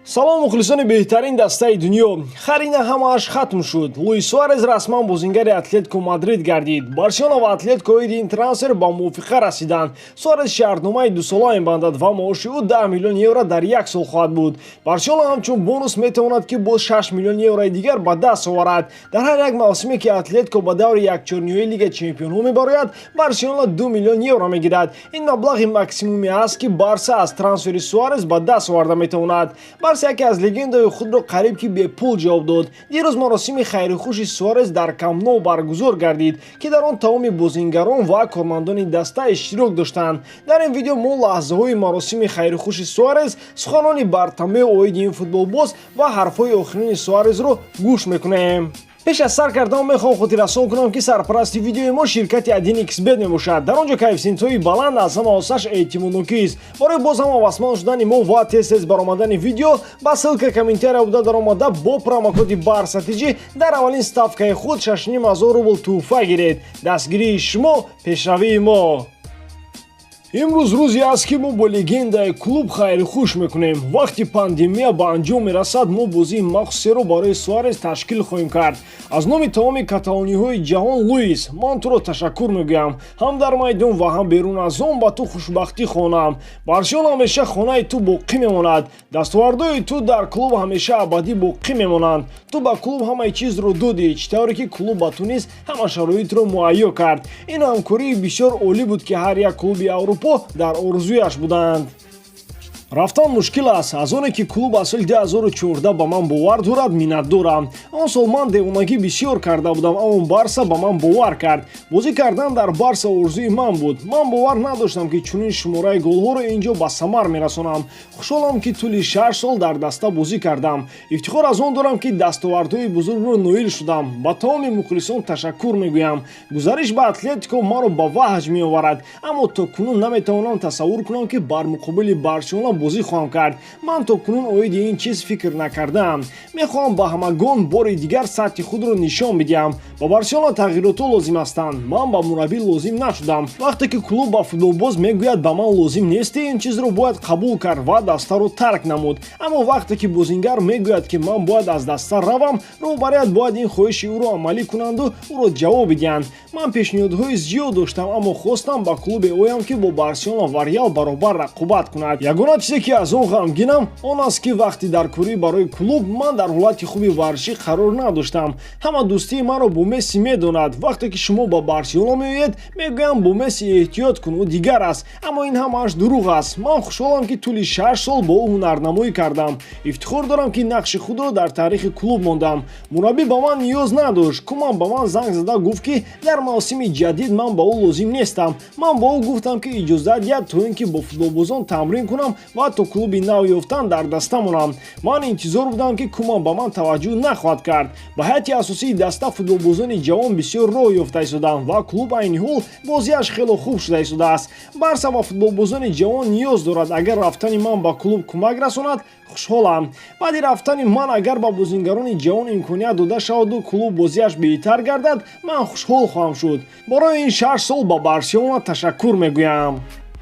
салом мухлисони беҳтарин дастаи дунё. Харина ҳамааш хатм шуд. Луис Суарез расман бозингари Атлетико Мадрид гардид. Барселона ва Атлетико оиди трансфер ба мувофиқа расиданд. Суарез шаҳрномаи 2 сола мебандад ва маоши ӯ 10 миллион евро дар 1 сол хоҳад буд. Барселона ҳамчун бонус метавонад ки боз 6 миллион еврои дигар ба даст оварад. Дар ҳар як мавсиме ки Атлетико ба даври якчорниҳои Лига Чемпионҳо мебарояд, Барселона 2 миллион евро мегирад. Ин маблағи максимуме аст ки Барса аз трансфери Суарез ба даст оварда метавонад. Барса яке аз легендаҳои худро қариб ки бепул ҷавоб дод. Дирӯз маросими хайрухуши Суарез дар КАНАЛ баргузор гардид, ки дар он тамоми бозингарон ва кормандони даста иштирок доштанд. Дар ин видео мо лаҳзаҳои маросими хайрухуши Суарез, суханони бартамбеи оиди ин футболбоз ва ҳарфҳои охирини Суарезро гӯш мекунем. пеш аз сар кардан мехоҳам хотиррасон кунам ки сарпарасти видеои мо ширкати 1xbet мебошад. Дар он ҷо коэффициентҳои баланд аз ҳама осаш эътимоднокист. барои боз ҳам васман шудани мо ва тез баромадани видео ба ссылка комментария БУДА даромада бо промокоди барсатиҷӣ дар аввалин ставкаи худ 6500 рубл туҳфа гиред. Дастгирии шумо, пешравии мо. имрӯз рӯзе аст ки мо бо легендаи клуб хайрухуш мекунем. вақти пандемия ба анҷом мерасад, мо бозии махсусеро барои Суарез ташкил хоҳем кард. аз номи тамоми каталониҳои ҷаҳон, Луис, ман туро ташаккур мегӯям. ҳам дар майдон ва ҳам берун аз он ба ту хушбахтӣ хоҳонам. Барселона ҳамеша хонаи ту боқӣ мемонад. дастовардҳои ту дар клуб ҳамеша абадӣ боқӣ мемонанд. ту ба клуб ҳамаи чизро додӣ, чӣ тавре ки клуб ба ту низ ҳама шароитро муайё кард. ин ҳамкории бисёр олӣ буд ки ҳар як клуби Аврупо дар орзуяш буданд. рафтан мушкил аст. аз оне ки клуб аз соли 2014 ба ман бовар дорад, миннатдорам. он сол ман девонагӣ бисёр карда будам, аммо Барса ба ман бовар кард. бозӣ кардан дар Барса орзуи ман буд. ман бовар надоштам ки чунин шумораи голҳоро ин ҷо ба самар мерасонам. хушҳолам ки тӯли 6 сол дар даста бозӣ кардам. ифтихор аз он дорам ки дастовардҳои бузургро ноил шудам. ба тамоми мухлисон ташаккур мегӯям. гузариш ба Атлетико маро ба ваҳҷ меоварад, аммо то кунун наметавонам тасаввур кунам ки бар муқобили Барселона бозӣ хоҳам кард. ман то кунун оиди ин чиз фикр накардаам. мехоҳам ба ҳамагон бори дигар сатҳи худро нишон бидиҳам. ба Барселона тағйиротҳо лозим ҳастанд. ман ба мураббӣ лозим нашудам. вақте ки клуб ба футболбоз мегӯяд ба ман лозим нести, ин чизро бояд қабул кард ва дастаро тарк намуд. аммо вақте ки бозингар мегӯяд ки ман бояд аз даста равам, роҳбарият бояд ин хоҳиши ӯро амалӣ кунанду ӯро ҷавоб бидиҳанд. ман пешниҳодҳои зиёд доштам, аммо хостам ба клубе оям ки бо Барселона ва Реал баробар рақобат кунад. ягона чизе ки аз он ғамгинам он аст ки вақти дар кӯрӣ барои клуб ман дар ҳолати хуби варзишӣ қарор надоштам. ҳама дӯстии маро бо Месси медонад. вақте ки шумо ба Барселона меоед, мегӯям бо Месси эҳтиёт кун, ӯ дигар аст. аммо ин ҳамааш дурӯғ аст. ман хушҳолам ки тӯли 6 сол бо ӯ ҳунарнамоӣ кардам. ифтихор дорам ки нақши худро дар таърихи клуб мондам. мураббӣ ба ман ниёз надошт. Куман ба ман занг зада гуфт ки дар мавсими ҷадид ман ба ӯ лозим нестам. ман ба ӯ гуфтам ки иҷозат диҳад то ин ки бо футболбозон тамрин кунам ва то клуби нав ёфтан дар даста монам. ман интизор будам ки Куман ба ман таваҷҷӯҳ нахоҳад кард. ба ҳайати асосии даста футболбозони ҷавон бисёр роҳ ёфта истоданд ва клуб айни ҳол бозиаш хело хуб шуда истодааст. Барса ба футболбозони ҷавон ниёз дорад. агар рафтани ман ба клуб кӯмак расонад, хушҳолам. баъди рафтани ман агар ба бозингарони ҷавон имконият дода шаваду клуб бозиаш беҳтар гардад, ман хушҳол хоҳам шуд. барои ин 6 сол ба Барселона ташаккур мегӯям.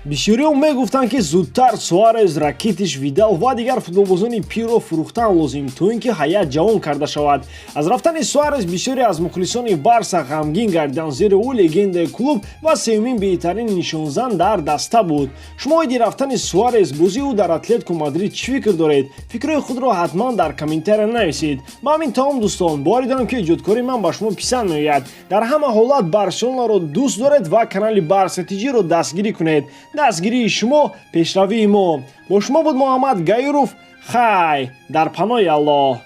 бисёриҳо мегуфтанд ки зудтар Суарез, Ракитиш, Видал ва дигар футболбозони пирро фурӯхтан лозим, то ин ки ҳайят ҷавон карда шавад. аз рафтани Суарез бисёре аз мухлисони Барса ғамгин гардиданд, зеро ӯ легендаи клуб ва сеюмин беҳтарин нишонзан дар даста буд. шумо оиди рафтани Суарез, бозии ӯ дар Атлетико Мадрид чӣ фикр доред? фикрҳои худро ҳатман дар комментария нависед. ба ҳамин тамом дӯстон, боварӣ дорам ки иҷодкории ман ба шумо писанд меояд. дар ҳама ҳолат Барселонаро дӯст доред ва канали барсатиҷиро дастгирӣ кунед. дастгирии шумо, пешравии мо. бо шумо буд Муҳаммад Гайуров. хай дар паноҳи Аллоҳ.